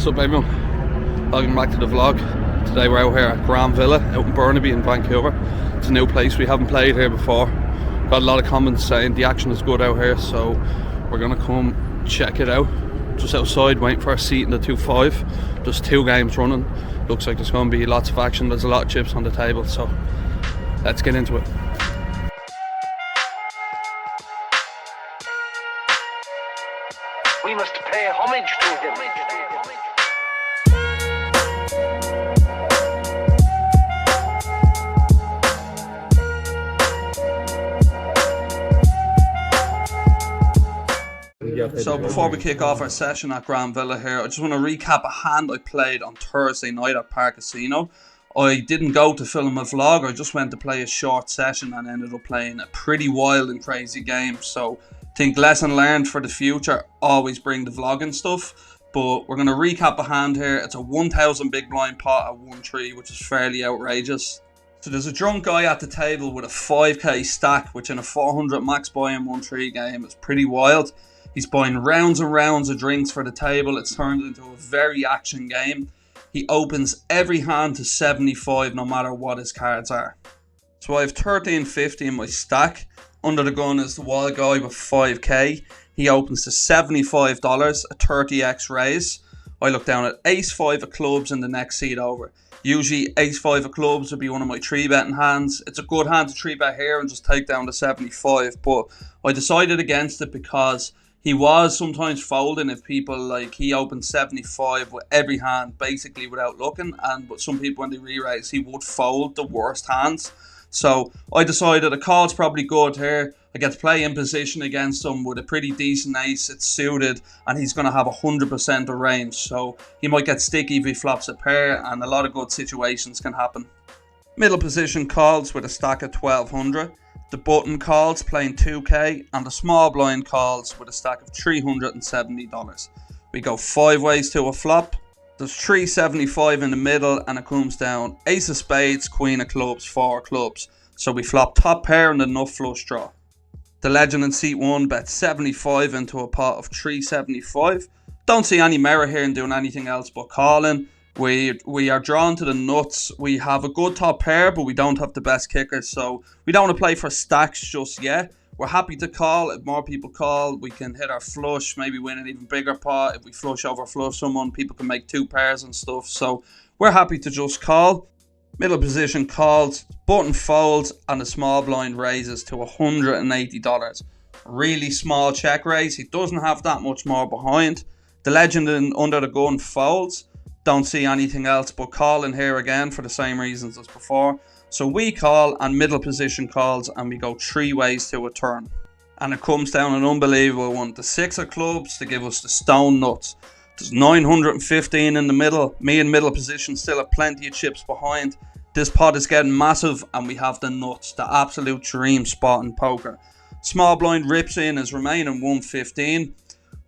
What's up everyone? Welcome back to the vlog. Today we're out here at Grand Villa out in Burnaby in Vancouver. It's a new place, we haven't played here before. Got a lot of comments saying the action is good out here, so we're gonna come check it out. Just outside waiting for a seat in the 2-5. Just 2 games running. Looks like there's gonna be lots of action, there's a lot of chips on the table, so let's get into it. We must pay homage to him. So before we kick off our session at Grand Villa here, I just want to recap a hand I played on Thursday night at Park Casino. I didn't go to film a vlog, I just went to play a short session and ended up playing a pretty wild and crazy game. So I think lesson learned for the future, always bring the vlogging stuff. But we're going to recap a hand here. It's a 1000 big blind pot at 1-3, which is fairly outrageous. So there's a drunk guy at the table with a 5k stack, which in a 400 max buy in 1-3 game is pretty wild. He's buying rounds and rounds of drinks for the table. It's turned into a very action game. He opens every hand to 75 no matter what his cards are. So I have 1350 in my stack. Under the gun is the wild guy with 5k. He opens to $75, a 30x raise. I look down at ace-5 of clubs in the next seat over. Usually ace-5 of clubs would be one of my 3-betting hands. It's a good hand to 3-bet here and just take down the 75, but I decided against it because he was sometimes folding if people, like, he opened 75 with every hand basically without looking, but some people when they re-raise he would fold the worst hands. So I decided a call's probably good here. I get to play in position against him with a pretty decent ace. It's suited and he's going to have 100% of range. So he might get sticky if he flops a pair, and a lot of good situations can happen. Middle position calls with a stack of 1200. The button calls playing 2k, and the small blind calls with a stack of $370. We go 5 ways to a flop. There's 375 in the middle and it comes down ace of spades, queen of clubs, 4 clubs. So we flop top pair and the nut flush draw. The legend in seat 1 bets 75 into a pot of 375. Don't see any merit here in doing anything else but calling. We are drawn to the nuts. We have a good top pair, but we don't have the best kickers, so we don't want to play for stacks just yet. We're happy to call. If more people call, we can hit our flush, maybe win an even bigger pot. If we flush over flush someone, people can make 2 pairs and stuff, so we're happy to just call. Middle position calls, button folds, and the small blind raises to $180. Really small check raise. He doesn't have that much more behind. The legend in under the gun folds. Don't see anything else but calling here again for the same reasons as before. So we call and middle position calls and we go 3 ways to a turn. And it comes down an unbelievable one. The 6 of clubs to give us the stone nuts. There's 915 in the middle. Me in middle position still have plenty of chips behind. This pot is getting massive and we have the nuts. The absolute dream spot in poker. Small blind rips in is remaining 115.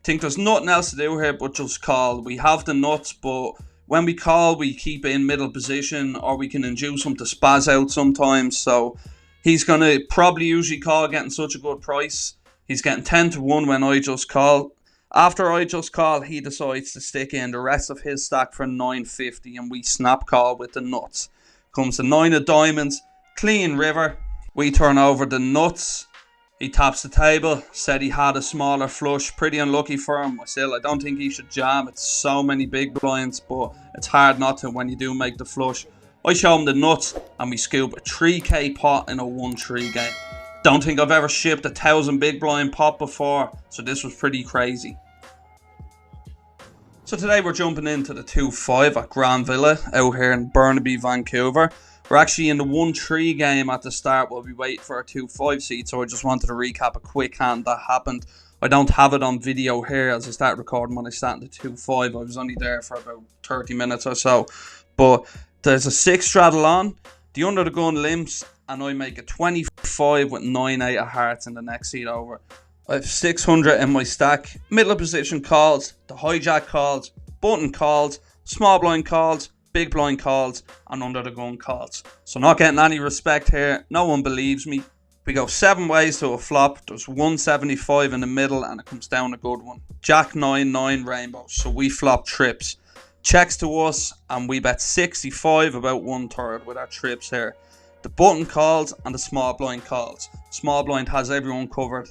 Think there's nothing else to do here but just call. We have the nuts, but when we call we keep in middle position, or we can induce him to spaz out sometimes. So he's going to probably usually call getting such a good price. He's getting 10-1 when I just call. After I just call, he decides to stick in the rest of his stack for 950 and we snap call with the nuts. Comes the 9 of diamonds, clean river. We turn over the nuts. He taps the table, said he had a smaller flush, pretty unlucky for him. I don't think he should jam, it's so many big blinds, but it's hard not to when you do make the flush. I show him the nuts and we scoop a 3k pot in a 1-3 game. Don't think I've ever shipped a 1000 big blind pot before, so this was pretty crazy. So today we're jumping into the 2-5 at Grand Villa out here in Burnaby, Vancouver. We're actually in the 1-3 game at the start while we wait for our 2-5 seat, so I just wanted to recap a quick hand that happened. I don't have it on video here as I start recording when I start in the 2-5. I was only there for about 30 minutes or so. But there's a 6 straddle on, the under the gun limps, and I make a 25 with 9-8 of hearts in the next seat over. I have 600 in my stack. Middle position calls, the hijack calls, button calls, small blind calls, big blind calls, and under the gun calls. So not getting any respect here. No one believes me. We go 7 ways to a flop. There's 175 in the middle and it comes down a good one. Jack 9-9 rainbow. So we flop trips. Checks to us, and we bet 65, about 1/3 with our trips here. The button calls and the small blind calls. Small blind has everyone covered.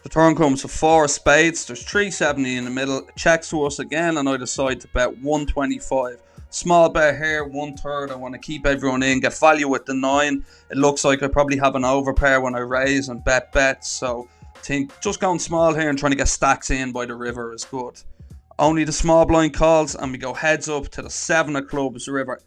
The turn comes to 4 of spades. There's 370 in the middle. Checks to us again, and I decide to bet 125. Small bet here, 1/3. I want to keep everyone in, get value with the 9. It looks like I probably have an overpair when I raise and bet bets. So I think just going small here and trying to get stacks in by the river is good. Only the small blind calls, and we go heads up to the 7 of clubs river.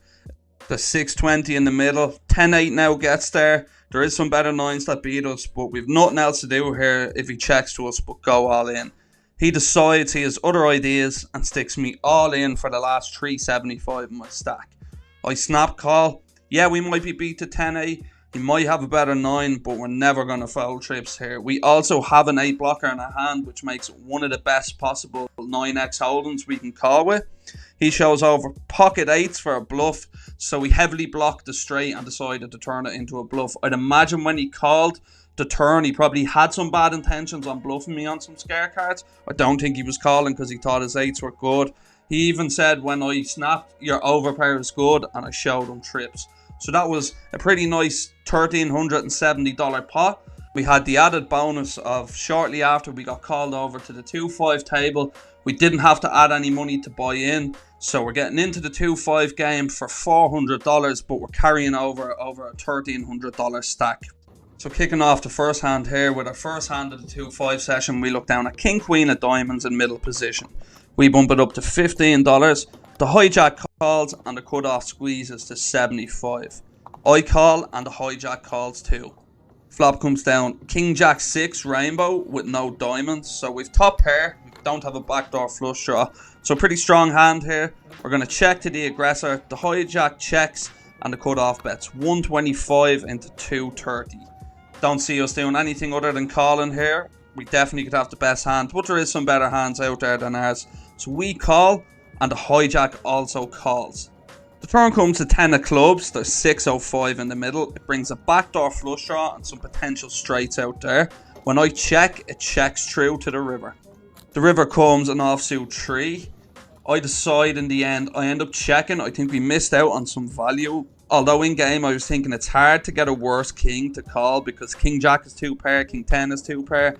The 620 in the middle. 10-8 now gets there. There is some better 9s that beat us, but we've nothing else to do here if he checks to us but go all in. He decides he has other ideas and sticks me all in for the last 375 in my stack. I snap call. Yeah, we might be beat to 10-8. He might have a better 9, but we're never going to fold trips here. We also have an 8 blocker in our hand, which makes it one of the best possible 9x holdings we can call with. He shows over pocket 8s for a bluff, so we heavily blocked the straight and decided to turn it into a bluff. I'd imagine when he called the turn, he probably had some bad intentions on bluffing me on some scare cards. I don't think he was calling because he thought his 8s were good. He even said when I snapped, your overpair is good, and I showed him trips. So that was a pretty nice $1,370 pot. We had the added bonus of shortly after we got called over to the 2-5 table, we didn't have to add any money to buy in. So we're getting into the 2-5 game for $400, but we're carrying over a $1,300 stack. So kicking off the first hand here with our first hand of the 2-5 session, we look down at King Queen of Diamonds in middle position. We bump it up to $15. The hijack calls and the cutoff squeezes to 75. I call and the hijack calls too. Flop comes down King Jack 6 rainbow with no diamonds. So we've top pair, we don't have a backdoor flush draw. So pretty strong hand here. We're going to check to the aggressor. The hijack checks and the cutoff bets 125 into 230. Don't see us doing anything other than calling here. We definitely could have the best hand, but there is some better hands out there than ours. So we call and the hijack also calls. The turn comes to 10 of clubs. There's 605 in the middle. It brings a backdoor flush draw and some potential straights out there. When I check, it checks through to the river. The river comes an offsuit 3. I decide in the end, I end up checking. I think we missed out on some value. Although in game I was thinking it's hard to get a worse king to call because King Jack is 2 pair, King 10 is 2 pair.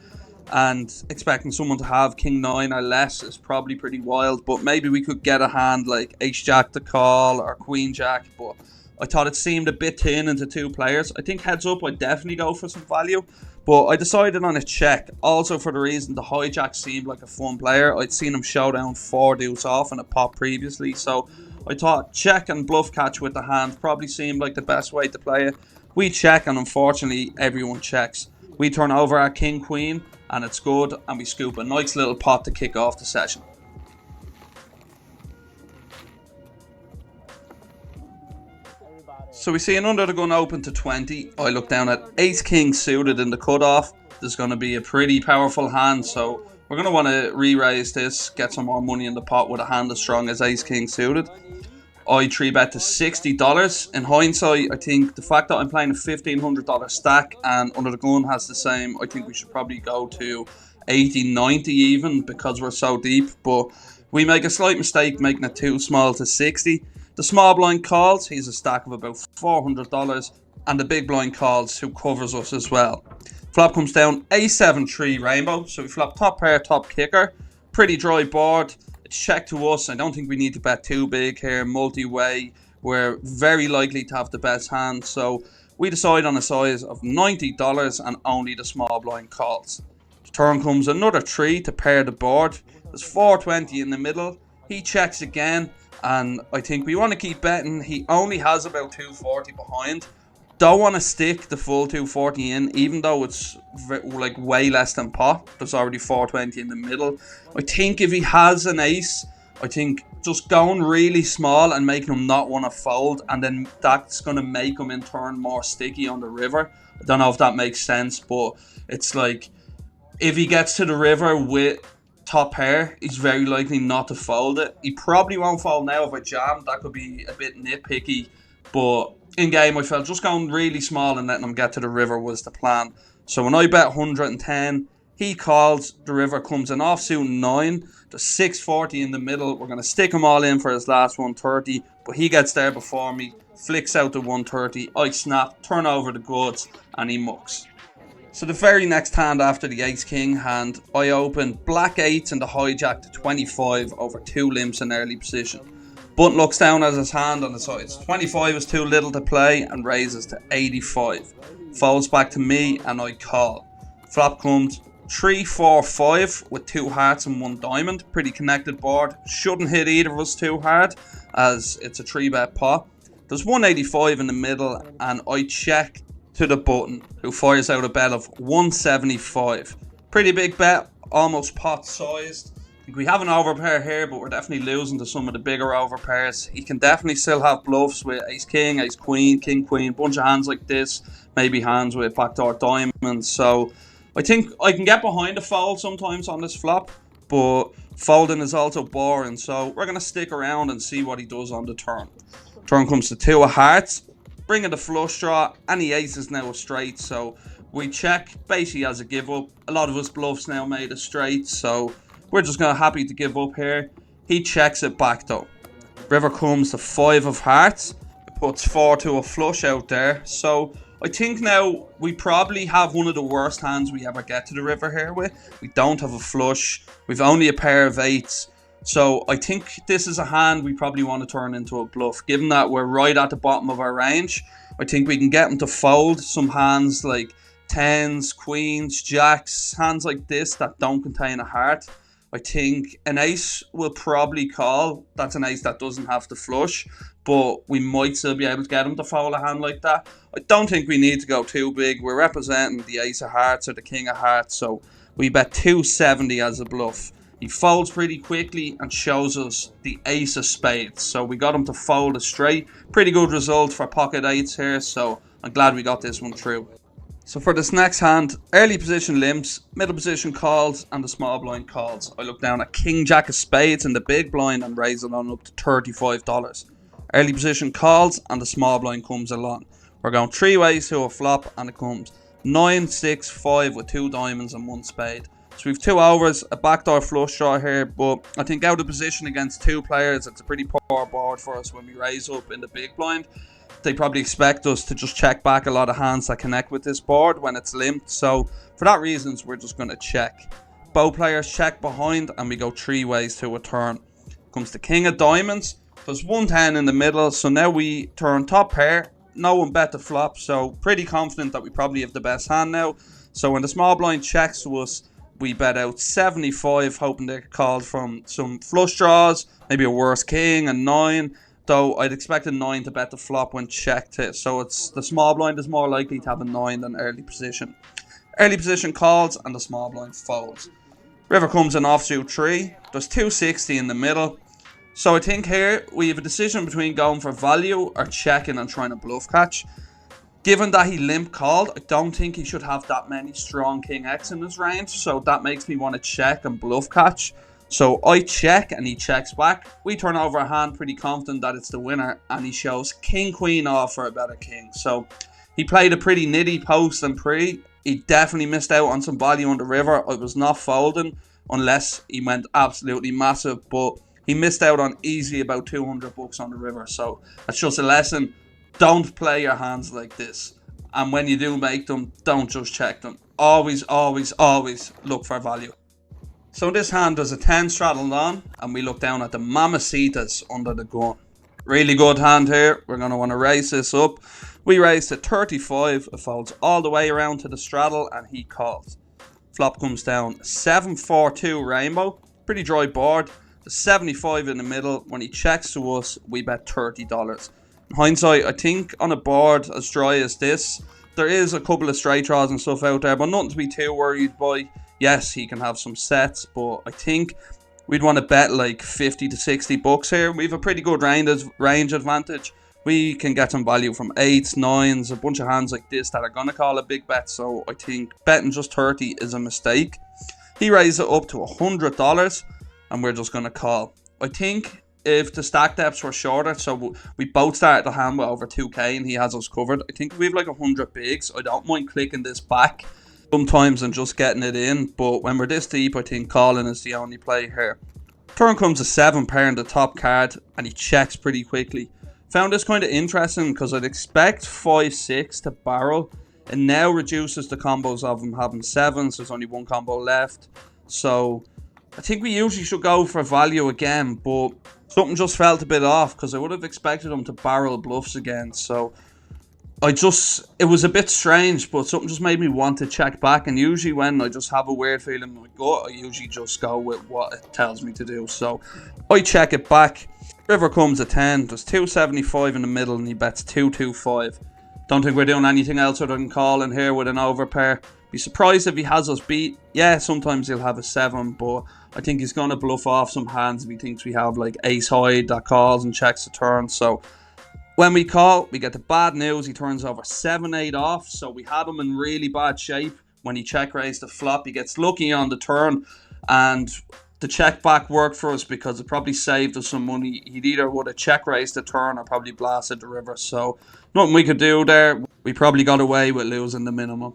And expecting someone to have King 9 or less is probably pretty wild. But maybe we could get a hand like Ace Jack to call or Queen Jack. But I thought it seemed a bit thin into 2 players. I think heads up I'd definitely go for some value. But I decided on a check. Also for the reason the hijack seemed like a fun player. I'd seen him show down 4 deuce off in a pot previously. So I thought check and bluff catch with the hand probably seemed like the best way to play it. We check and unfortunately everyone checks. We turn over our King Queen and it's good, and we scoop a nice little pot to kick off the session. So we see an under the gun open to 20. I look down at Ace King suited in the cutoff. There's going to be a pretty powerful hand, so we're going to want to re-raise this, get some more money in the pot with a hand as strong as Ace King suited. I 3-bet to $60. In hindsight, I think the fact that I'm playing a $1,500 stack and under the gun has the same, I think we should probably go to 80, 90 even because we're so deep. But we make a slight mistake making it too small to 60. The small blind calls, he's a stack of about $400, and the big blind calls who covers us as well. Flop comes down A7-3 rainbow, so we flop top pair, top kicker. Pretty dry board. It's check to us. I don't think we need to bet too big here. Multi-way, we're very likely to have the best hand. So we decide on a size of $90 and only the small blind calls. The turn comes another 3 to pair the board. There's 420 in the middle. He checks again and I think we want to keep betting. He only has about 240 behind. Don't want to stick the full 240 in, even though it's like way less than pot. There's already 420 in the middle. I think if he has an ace, I think just going really small and making him not want to fold, and then that's going to make him in turn more sticky on the river. I don't know if that makes sense, but it's like if he gets to the river with top pair, he's very likely not to fold it. He probably won't fold now if I jam. That could be a bit nitpicky, but in game I felt just going really small and letting him get to the river was the plan. So when I bet 110, He calls, the river comes in offsuit 9. There's 640 in the middle. We're going to stick him all in for his last 130, but he gets there before me, flicks out the 130. I snap, turn over the goods, and he mucks. So the very next hand after the ace-king hand, I opened black 8s and the hijack to 25 over 2 limps in early position. Bunt looks down at his hand on the sides. 25 is too little to play and raises to 85. Folds back to me and I call. Flop comes 3, 4, 5 with 2 hearts and 1 diamond. Pretty connected board. Shouldn't hit either of us too hard as it's a 3-bet pot. There's 185 in the middle and I check to the button, who fires out a bet of 175. Pretty big bet, almost pot sized. I think we have an overpair here, but we're definitely losing to some of the bigger overpairs. He can definitely still have bluffs with ace king, ace queen, king queen, bunch of hands like this, maybe hands with backdoor diamonds. So I think I can get behind a fold sometimes on this flop, but folding is also boring. So we're going to stick around and see what he does on the turn. Turn comes to 2 of hearts. Bringing the flush draw, and the ace is now a straight, so we check basically as a give up. A lot of us bluffs now made a straight, so we're just gonna happy to give up here. He checks it back though. River comes to 5 of hearts. It puts 4 to a flush out there, so I think now we probably have one of the worst hands we ever get to the river here with. We don't have a flush, we've only a pair of 8s. So I think this is a hand we probably want to turn into a bluff. Given that we're right at the bottom of our range, I think we can get him to fold some hands like 10s, queens, jacks, hands like this that don't contain a heart. I think an ace will probably call. That's an ace that doesn't have the flush, but we might still be able to get him to fold a hand like that. I don't think we need to go too big. We're representing the ace of hearts or the king of hearts, so we bet 270 as a bluff. He folds pretty quickly and shows us the ace of spades. So we got him to fold a straight. Pretty good result for pocket 8s here, so I'm glad we got this one through. So for this next hand, early position limps, middle position calls, and the small blind calls. I look down at king jack of spades in the big blind and raise it on up to $35. Early position calls and the small blind comes along. We're going 3 ways to a flop and it comes 9, 6, 5 with 2 diamonds and 1 spade. So we've 2 overs, a backdoor flush draw here, but I think out of position against 2 players, it's a pretty poor board for us when we raise up in the big blind. They probably expect us to just check back a lot of hands that connect with this board when it's limped. So for that reasons, we're just going to check. Both players check behind and we go 3 ways to a turn. Comes the king of diamonds. There's 110 in the middle, so now we turn top pair. No one bet the flop, so pretty confident that we probably have the best hand now. So when the small blind checks to us, we bet out 75, hoping they called from some flush draws, maybe a worse king, a 9. Though I'd expect a 9 to bet the flop when checked it. So it's the small blind is more likely to have a 9 than early position. Early position calls and the small blind folds. River comes in offsuit 3. There's 260 in the middle. So I think here we have a decision between going for value or checking and trying to bluff catch. Given that he limp called, I don't think he should have that many strong king X in his range. So that makes me want to check and bluff catch. So I check and he checks back. We turn over a hand pretty confident that it's the winner. And he shows king queen off for a better king. So he played a pretty nitty post and pre. He definitely missed out on some value on the river. I was not folding unless he went absolutely massive. But he missed out on easily about 200 bucks on the river. So that's just a lesson. Don't play your hands like this. And when you do make them, don't just check them. Always, always, always look for value. So in this hand, there's a 10 straddled on. And we look down at the mamacitas under the gun. Really good hand here. We're going to want to raise this up. We raise to 35. It folds all the way around to the straddle. And he calls. Flop comes down 7-4-2 rainbow. Pretty dry board. The 75 in the middle. When he checks to us, we bet $30. In hindsight, I think on a board as dry as this, there is a couple of straight draws and stuff out there, but nothing to be too worried by. Yes, he can have some sets, but I think we'd want to bet like 50 to 60 bucks here. We have a pretty good range advantage. We can get some value from 8s, 9s, a bunch of hands like this that are going to call a big bet, so I think betting just 30 is a mistake. He raised it up to $100, and we're just going to call. I think if the stack depths were shorter, so we both started the hand with over 2k and he has us covered, I think we have like 100 bigs. I don't mind clicking this back. sometimes and just getting it in. But when we're this deep, I think calling is the only play here. Turn comes a 7 pair in the top card, and he checks pretty quickly. Found this kind of interesting because I'd expect 5-6 to barrel. It now reduces the combos of him having 7s. There's only one combo left. So I think we usually should go for value again, but something just felt a bit off because I would have expected him to barrel bluffs again. So it was a bit strange, but something just made me want to check back. And usually when I just have a weird feeling in my gut, I usually just go with what it tells me to do. So I check it back. River comes a 10. There's 275 in the middle, and he bets 225. Don't think we're doing anything else other than calling here with an overpair. Be surprised if he has us beat. Yeah, sometimes he'll have a 7, but I think he's going to bluff off some hands if he thinks we have like ace high that calls and checks the turn. So when we call, we get the bad news. He turns over 7-8 off. So we had him in really bad shape when he check raised the flop. He gets lucky on the turn, and the check back worked for us because it probably saved us some money. He'd either would have check raised the turn or probably blasted the river. So nothing we could do there. We probably got away with losing the minimum.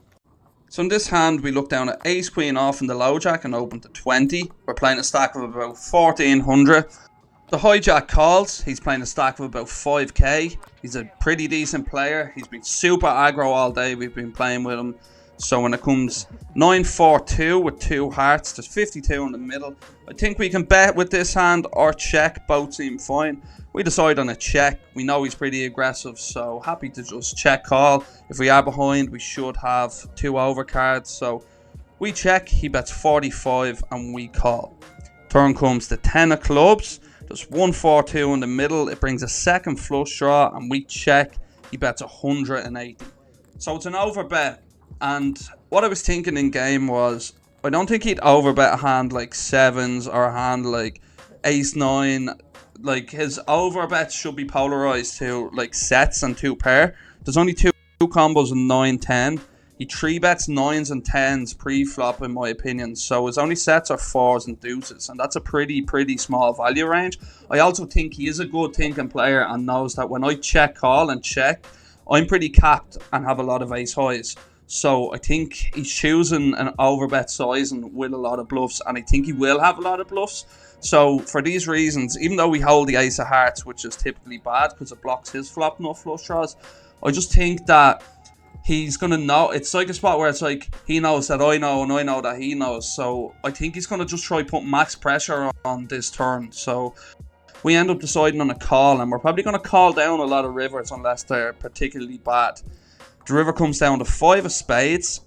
So in this hand, we look down at ace queen off in the low jack and open to 20. We're playing a stack of about 1400. The hijack calls. He's playing a stack of about 5k. He's a pretty decent player. He's been super aggro all day. We've been playing with him. So when it comes 9-4-2 with 2 hearts, there's 52 in the middle. I think we can bet with this hand or check. Both seem fine. We decide on a check. We know he's pretty aggressive, so happy to just check call. If we are behind, we should have 2 overcards. So we check. He bets 45 and we call. Turn comes the 10 of clubs. There's 1-4-2 in the middle. It brings a second flush draw and we check. He bets 180. So it's an overbet. And what I was thinking in game was, I don't think he'd overbet a hand like 7s or a hand like ace-9. Like, his overbets should be polarized to like sets and 2 pair. There's only two combos in 9-10. He 3-bets 9s and 10s pre-flop in my opinion. So his only sets are 4s and deuces. And that's a pretty small value range. I also think he is a good thinking player and knows that when I check call and check, I'm pretty capped and have a lot of ace highs. So I think he's choosing an overbet size and with a lot of bluffs, and I think he will have a lot of bluffs. So for these reasons, even though we hold the ace of hearts, which is typically bad because it blocks his flop, no flush draws, I just think that he's going to know. It's like a spot where it's like he knows that I know and I know that he knows. So I think he's going to just try put max pressure on this turn. So we end up deciding on a call, and we're probably going to call down a lot of rivers unless they're particularly bad. The river comes down to 5 of spades.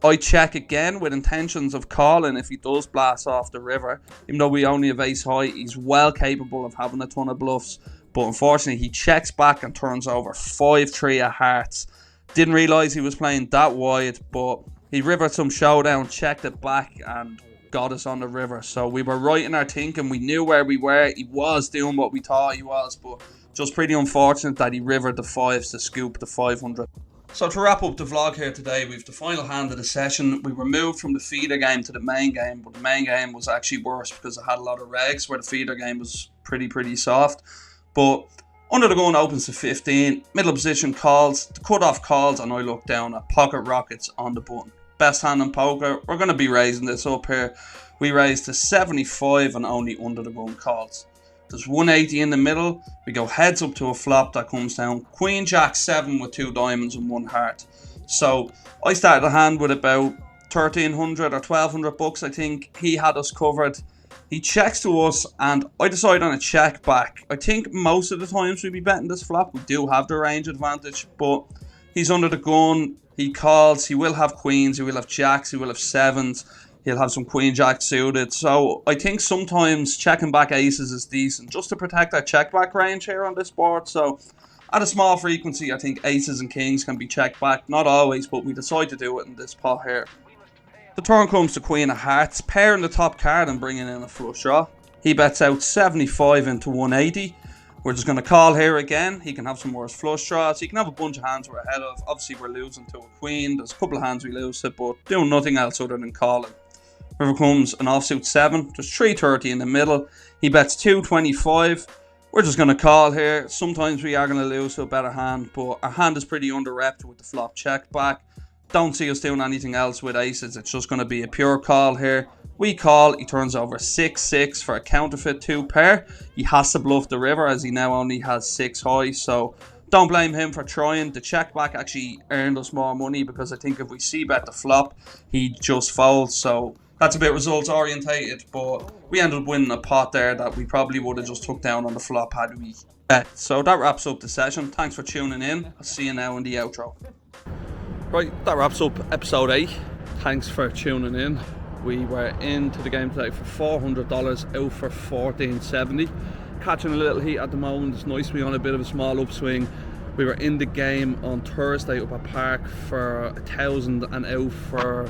I check again with intentions of calling if he does blast off the river. Even though we only have ace high, he's well capable of having a ton of bluffs. But unfortunately, he checks back and turns over 5-3 of hearts. Didn't realise he was playing that wide, but he rivered some showdown, checked it back, and got us on the river. So we were right in our thinking. We knew where we were. He was doing what we thought he was, but just pretty unfortunate that he rivered the 5s to scoop the 500. So to wrap up the vlog here today, we've the final hand of the session. We were moved from the feeder game to the main game, but the main game was actually worse because it had a lot of regs, where the feeder game was pretty soft. But under the gun opens to 15, middle position calls, the cut-off calls, and I look down at pocket rockets on the button. Best hand in poker. We're going to be raising this up here. We raised to 75 and only under the gun calls. There's 180 in the middle. We go heads up to a flop that comes down. Queen Jack 7 with 2 diamonds and 1 heart. So I started the hand with about 1,300 or 1,200 bucks. I think he had us covered. He checks to us and I decide on a check back. I think most of the times we'd be betting this flop. We do have the range advantage, but he's under the gun. He calls. He will have queens. He will have jacks. He will have 7s. He'll have some queen jack suited. So I think sometimes checking back aces is decent just to protect that check back range here on this board. So at a small frequency, I think aces and kings can be checked back. Not always, but we decide to do it in this pot here. The turn comes to queen of hearts, pairing the top card and bringing in a flush draw. He bets out 75 into 180. We're just going to call here again. He can have some worse flush draws. He can have a bunch of hands we're ahead of. Obviously, we're losing to a queen. There's a couple of hands we lose to, but doing nothing else other than calling. River comes an offsuit 7. There's 330 in the middle. He bets 225. We're just going to call here. Sometimes we are going to lose to a better hand, but our hand is pretty under-repped with the flop check back. Don't see us doing anything else with aces. It's just going to be a pure call here. We call, he turns over 6-6 for a counterfeit 2 pair. He has to bluff the river as he now only has 6 high, so don't blame him for trying. The check back actually earned us more money because I think if we see bet the flop, he just folds, so that's a bit results orientated, but we ended up winning a pot there that we probably would have just took down on the flop had we bet. So that wraps up the session. Thanks for tuning in. I'll see you now in the outro. Right, that wraps up episode 8. Thanks for tuning in. We were into the game today for $400, out for $14.70. Catching a little heat at the moment. It's nice to be on a bit of a small upswing. We were in the game on Thursday up at Park for $1,000 and out for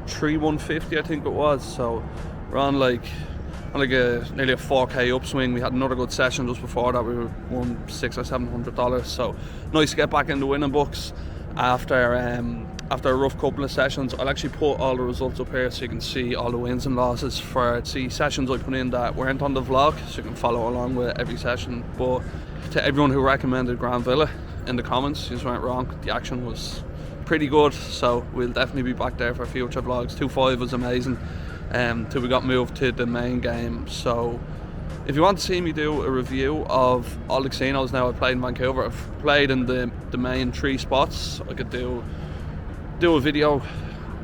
$3,150, I think it was. So we're on like nearly a 4k upswing. We had another good session just before that. We won $600 or $700. So nice to get back in the winning books after a rough couple of sessions. I'll actually put all the results up here so you can see all the wins and losses for the sessions I put in that weren't on the vlog, so you can follow along with every session. But to everyone who recommended Grand Villa in the comments, you just weren't wrong. The action was pretty good, so we'll definitely be back there for future vlogs. 2-5 was amazing till we got moved to the main game. So if you want to see me do a review of all the casinos now I've played in Vancouver, I've played in the main 3 spots. I could do a video,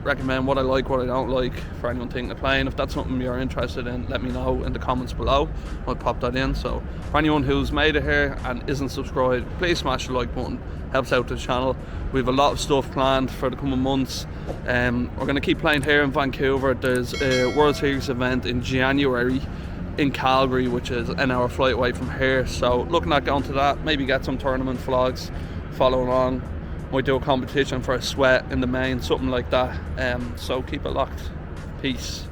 recommend what I like, what I don't like for anyone thinking of playing. If that's something you're interested in, let me know in the comments below. I'll pop that in. So for anyone who's made it here and isn't subscribed, please smash the like button, helps out the channel. We have a lot of stuff planned for the coming months. We're going to keep playing here in Vancouver. There's a World Series event in January in Calgary, which is an hour flight away from here, so looking at going to that, maybe get some tournament vlogs, follow along, might do a competition for a sweat in the main, something like that. So keep it locked. Peace.